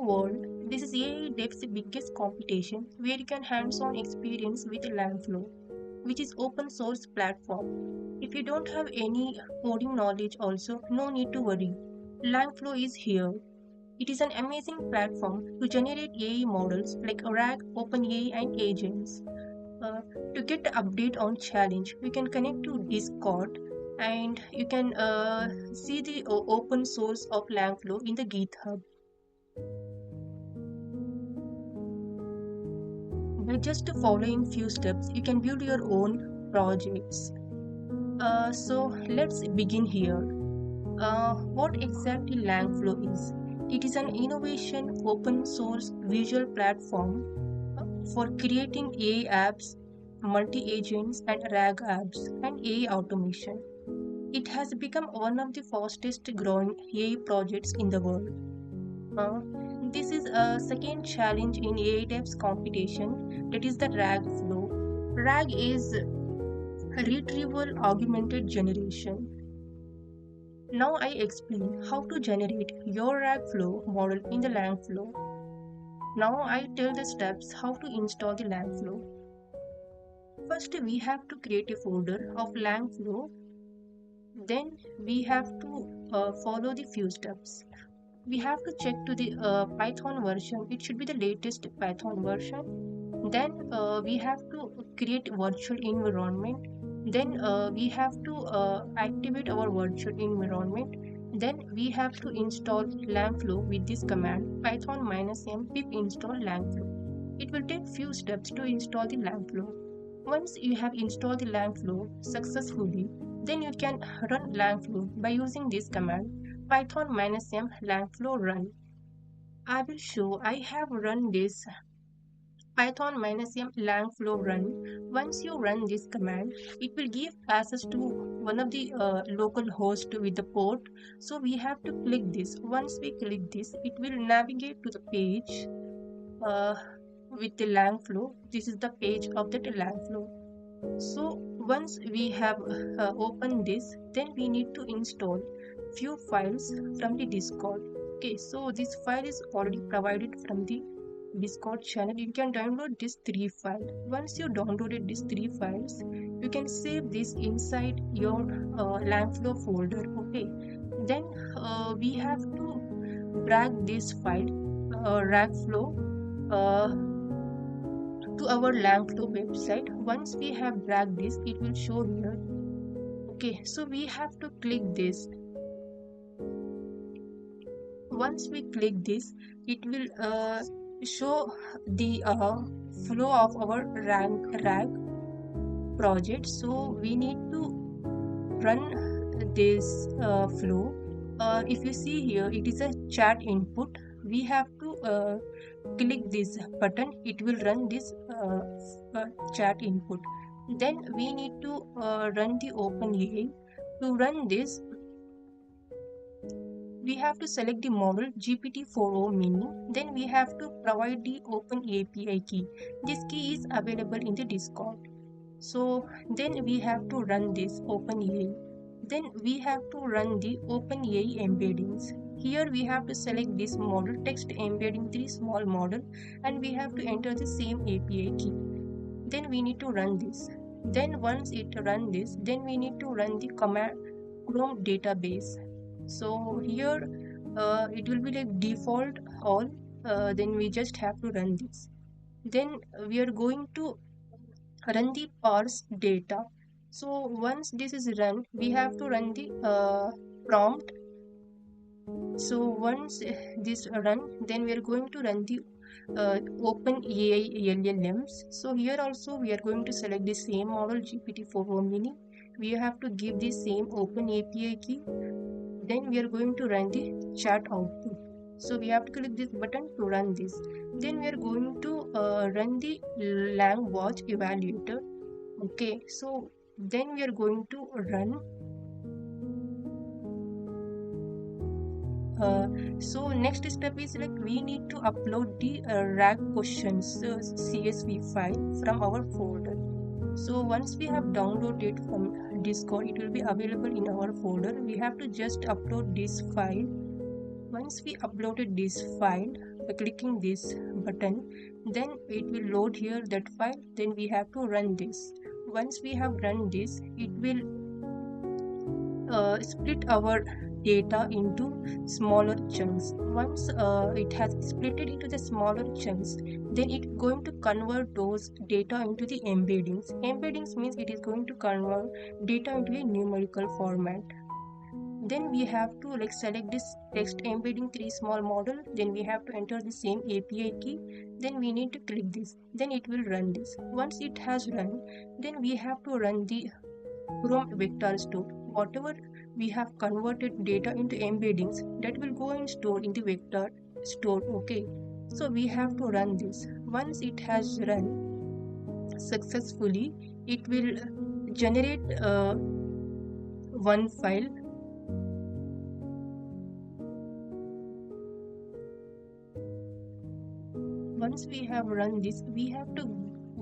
world, this is AI Dev's biggest competition where you can hands-on experience with Langflow, which is open source platform. If you don't have any coding knowledge also, no need to worry. Langflow is here. It is an amazing platform to generate AI models like RAG, OpenAI, and agents. Uh, to get the update on challenge, you can connect to Discord and you can see the open source of Langflow in the GitHub. By just following few steps, you can build your own projects. So let's begin here. What exactly Langflow is? It is an innovation open source visual platform for creating AI apps, multi-agents and RAG apps and AI automation. It has become one of the fastest growing AI projects in the world. Uh, this is a second challenge in AI devs competition, that is the RAG flow. RAG is retrieval augmented generation. Now I explain how to generate your RAG flow model in the Langflow. Now I tell the steps how to install the Langflow. First, we have to create a folder of Langflow. Then we have to follow the few steps. We have to check to the Python version. It should be the latest Python version. Then we have to create virtual environment. Then we have to activate our virtual environment. Then we have to install Langflow with this command python -m pip install Langflow. It will take few steps to install the Langflow. Once you have installed the Langflow successfully, then you can run Langflow by using this command python -m Langflow run. I will show I have run this python -m Langflow run. Once you run this command, it will give access to one of the local host with the port. So we have to click this. Once we click this, it will navigate to the page uh, with the Langflow. This is the page of that Langflow. So once we have opened this, then we need to install few files from the Discord. Okay, so this file is already provided from the Discord channel. You can download this three files. Once you downloaded these three files, you can save this inside your Langflow folder. Okay, then we have to drag this file Ragflow uh, to our Langflow website. Once we have dragged this, it will show here. Okay, so we have to click this. Once we click this, it will show the flow of our RAG project. So we need to run this flow. If you see here, it is a chat input. We have to click this button. It will run this chat input. Then we need to run the OpenAI. To run this, we have to select the model GPT-4o mini. Then we have to provide the OpenAPI key. This key is available in the Discord. So then we have to run this OpenAI. Then we have to run the OpenAI embeddings. Here we have to select this model text embedding the small model, and we have to enter the same API key. Then we need to run this. Then once it run this, then we need to run the command Chrome database. So here it will be like default all. Then we just have to run this. Then we are going to run the parse data. So once this is run, we have to run the prompt. So once this run, then we are going to run the OpenAI LLMs. So here also we are going to select the same model GPT-4o mini. We have to give the same OpenAPI key. Then we are going to run the chat output. So we have to click this button to run this. Then we are going to run the LangWatch evaluator. Okay, so then we are going to run. So next step is like we need to upload the RAG questions CSV file from our folder. So once we have downloaded from Discord, it will be available in our folder. We have to just upload this file. Once we uploaded this file, by clicking this button. Then it will load here that file. Then we have to run this. Once we have run this, it will split our data into smaller chunks. Once it has split it into the smaller chunks, then it's going to convert those data into the embeddings. Embeddings means it is going to convert data into a numerical format. Then we have to like select this text embedding 3 small model. Then we have to enter the same API key. Then we need to click this. Then it will run this. Once it has run, then we have to run the from vector store. Whatever we have converted data into embeddings, that will go and store in the vector store. Okay, so we have to run this. Once it has run successfully, it will generate one file. Once we have run this, we have to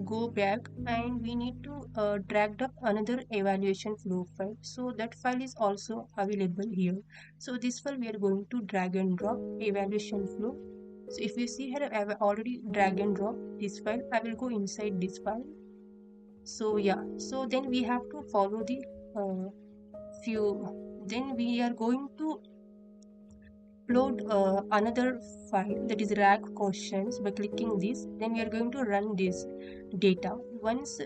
go back and we need to drag up another evaluation flow file. So that file is also available here. So this file we are going to drag and drop evaluation flow. So if you see here, I have already drag and drop this file. I will go inside this file. So yeah, so then we have to follow the few. Then we are going to upload another file, that is RAG questions, by clicking this. Then we are going to run this data. Once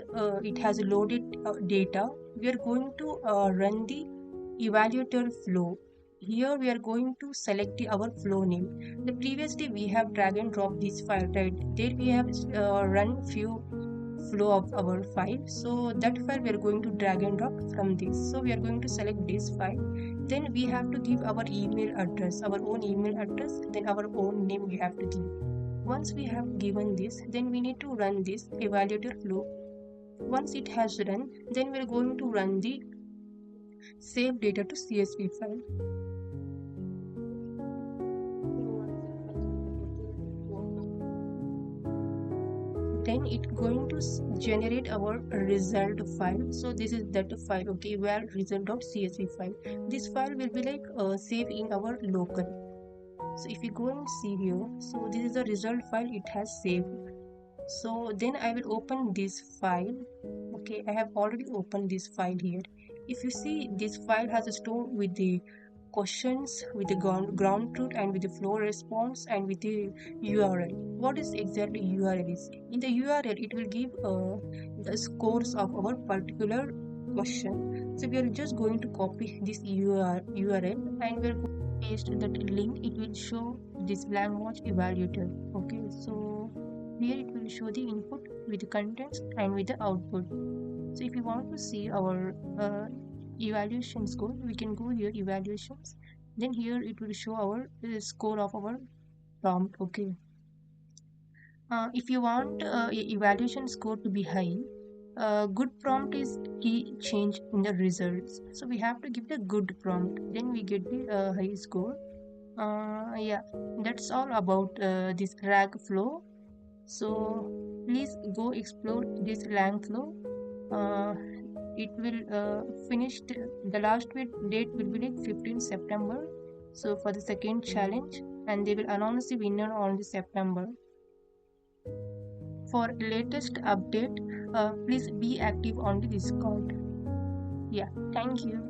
it has loaded data, we are going to run the evaluator flow. Here we are going to select our flow name. The previously we have drag and drop this file, right? There we have run few flow of our file. So that file we are going to drag and drop from this. So we are going to select this file. Then we have to give our email address, our own email address, then our own name we have to give. Once we have given this, then we need to run this evaluator flow. Once it has run, then we are going to run the save data to CSV file. Then it's going to generate our result file. So this is that file, okay, where result.csv file. This file will be like saved in our local. So if you go and see here, so this is the result file it has saved. So then I will open this file. Okay, I have already opened this file here. If you see, this file has a store with the questions, with the ground truth, and with the flow response, and with the URL. What is exactly URL is? In the URL, it will give the scores of our particular question. So we are just going to copy this URL and we're going to paste that link. It will show this language evaluator. Okay, so here it will show the input with the contents and with the output. So if you want to see our evaluation score, we can go here evaluations. Then here it will show our score of our prompt. Okay. If you want evaluation score to be high, good prompt is key change in the results. So we have to give the good prompt. Then we get the high score. Yeah, that's all about this RAG flow. So please go explore this LANG flow. It will finish the last date will be like 15 September. So for the second challenge, and they will announce the winner on the September. For latest update, please be active on the Discord. Yeah, thank you.